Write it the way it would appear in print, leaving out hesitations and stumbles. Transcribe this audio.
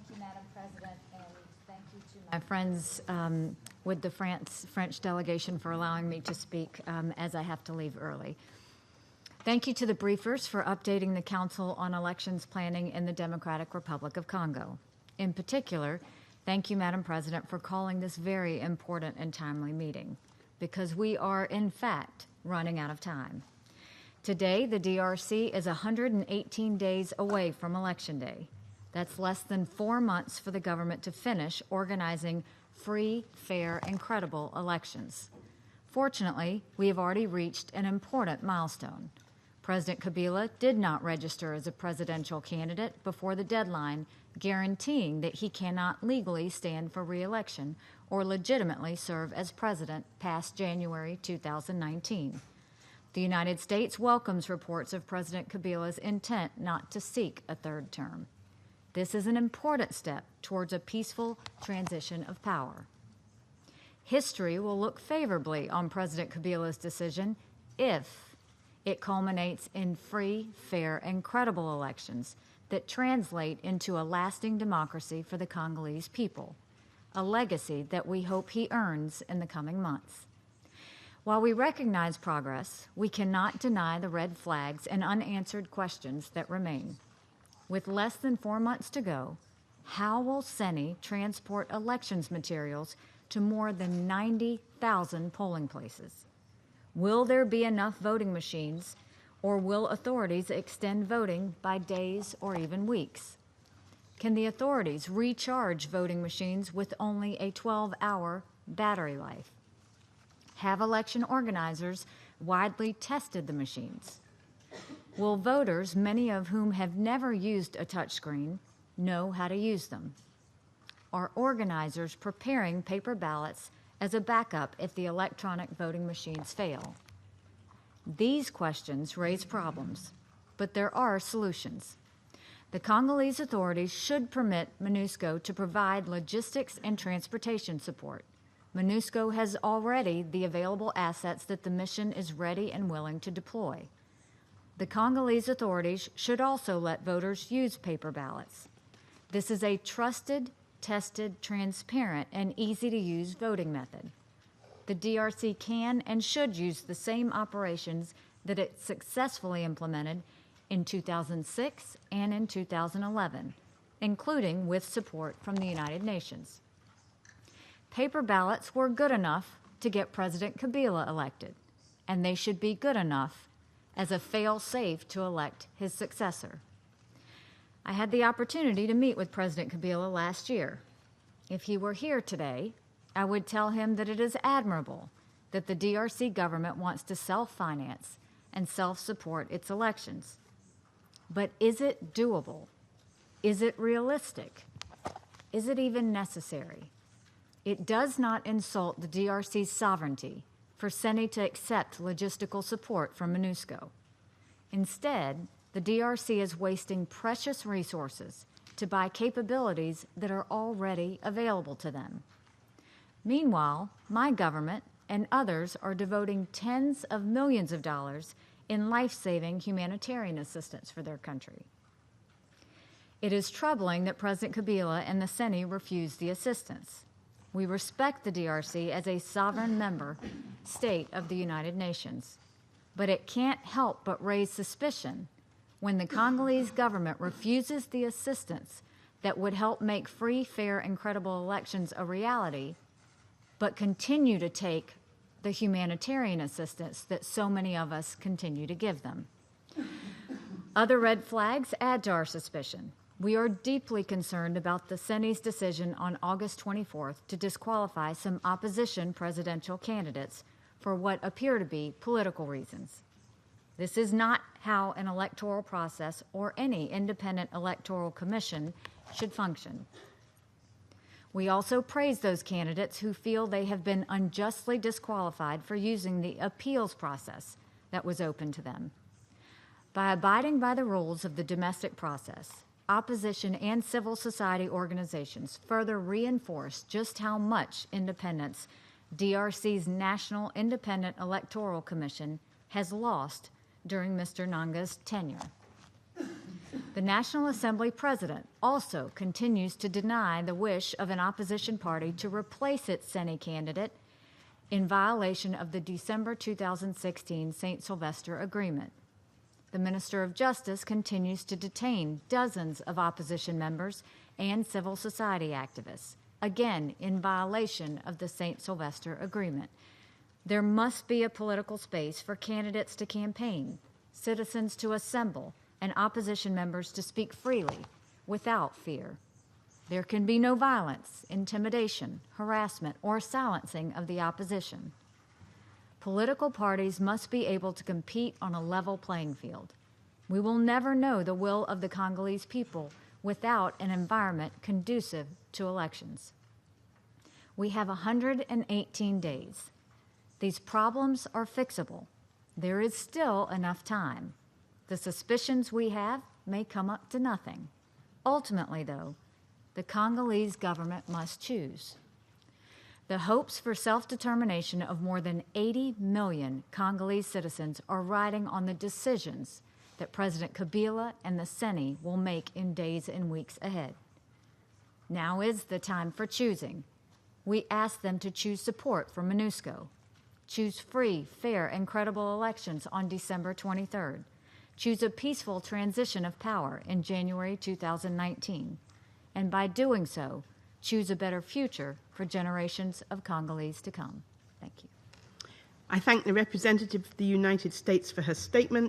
you, Madam President, and thank you to my friends with the French delegation for allowing me to speak as I have to leave early. Thank you to the briefers for updating the Council on Elections Planning in the Democratic Republic of Congo. In particular, thank you, Madam President, for calling this very important and timely meeting, because we are, in fact, running out of time. Today, the DRC is 118 days away from Election Day. That's less than 4 months for the government to finish organizing free, fair, and credible elections. Fortunately, we have already reached an important milestone. President Kabila did not register as a presidential candidate before the deadline, guaranteeing that he cannot legally stand for re-election or legitimately serve as president past January 2019. The United States welcomes reports of President Kabila's intent not to seek a third term. This is an important step towards a peaceful transition of power. History will look favorably on President Kabila's decision if it culminates in free, fair, and credible elections that translate into a lasting democracy for the Congolese people, a legacy that we hope he earns in the coming months. While we recognize progress, we cannot deny the red flags and unanswered questions that remain. With less than 4 months to go, how will CENI transport elections materials to more than 90,000 polling places? Will there be enough voting machines, or will authorities extend voting by days or even weeks? Can the authorities recharge voting machines with only a 12-hour battery life? Have election organizers widely tested the machines? Will voters, many of whom have never used a touchscreen, know how to use them? Are organizers preparing paper ballots as a backup if the electronic voting machines fail? These questions raise problems, but there are solutions. The Congolese authorities should permit MONUSCO to provide logistics and transportation support. MONUSCO has already the available assets that the mission is ready and willing to deploy. The Congolese authorities should also let voters use paper ballots. This is a trusted, tested, transparent, and easy-to-use voting method. The DRC can and should use the same operations that it successfully implemented in 2006 and in 2011, including with support from the United Nations. Paper ballots were good enough to get President Kabila elected, and they should be good enough as a fail-safe to elect his successor. I had the opportunity to meet with President Kabila last year. If he were here today, I would tell him that it is admirable that the DRC government wants to self-finance and self-support its elections. But is it doable? Is it realistic? Is it even necessary? It does not insult the DRC's sovereignty for CENI to accept logistical support from MONUSCO. Instead, the DRC is wasting precious resources to buy capabilities that are already available to them. Meanwhile, my government and others are devoting tens of millions of dollars in life-saving humanitarian assistance for their country. It is troubling that President Kabila and the CENI refused the assistance. We respect the DRC as a sovereign member state of the United Nations, but it can't help but raise suspicion when the Congolese government refuses the assistance that would help make free, fair, and credible elections a reality, but continue to take the humanitarian assistance that so many of us continue to give them. Other red flags add to our suspicion. We are deeply concerned about the CENI's decision on August 24th to disqualify some opposition presidential candidates for what appear to be political reasons. This is not how an electoral process or any independent electoral commission should function. We also praise those candidates who feel they have been unjustly disqualified for using the appeals process that was open to them. By abiding by the rules of the domestic process, opposition and civil society organizations further reinforce just how much independence DRC's National Independent Electoral Commission has lost during Mr. Nanga's tenure. The National Assembly president also continues to deny the wish of an opposition party to replace its Senate candidate in violation of the December 2016 St. Sylvester Agreement. The Minister of Justice continues to detain dozens of opposition members and civil society activists, again in violation of the St. Sylvester Agreement. There must be a political space for candidates to campaign, citizens to assemble, and opposition members to speak freely without fear. There can be no violence, intimidation, harassment, or silencing of the opposition. Political parties must be able to compete on a level playing field. We will never know the will of the Congolese people without an environment conducive to elections. We have 118 days. These problems are fixable. There is still enough time. The suspicions we have may come up to nothing. Ultimately, though, the Congolese government must choose. The hopes for self-determination of more than 80 million Congolese citizens are riding on the decisions that President Kabila and the Senate will make in days and weeks ahead. Now is the time for choosing. We ask them to choose support for MONUSCO, choose free, fair, and credible elections on December 23rd, choose a peaceful transition of power in January 2019, and by doing so, choose a better future for generations of Congolese to come. Thank you. I thank the representative of the United States for her statement.